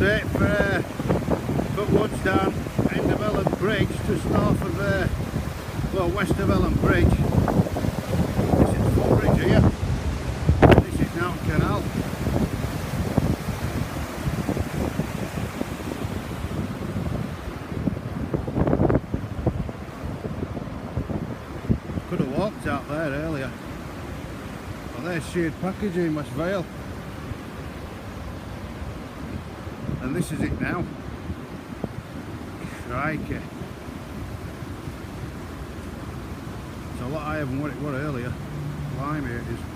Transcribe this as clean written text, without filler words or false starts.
update for woods down end of Elland Bridge, just north of well, west of Elland Bridge. This is full bridge here. This is now canal. Could have walked out there earlier. Well, there's shared packaging West Vale. And this is it now. Crikey. It's a lot higher than what it was earlier. Blimey it is.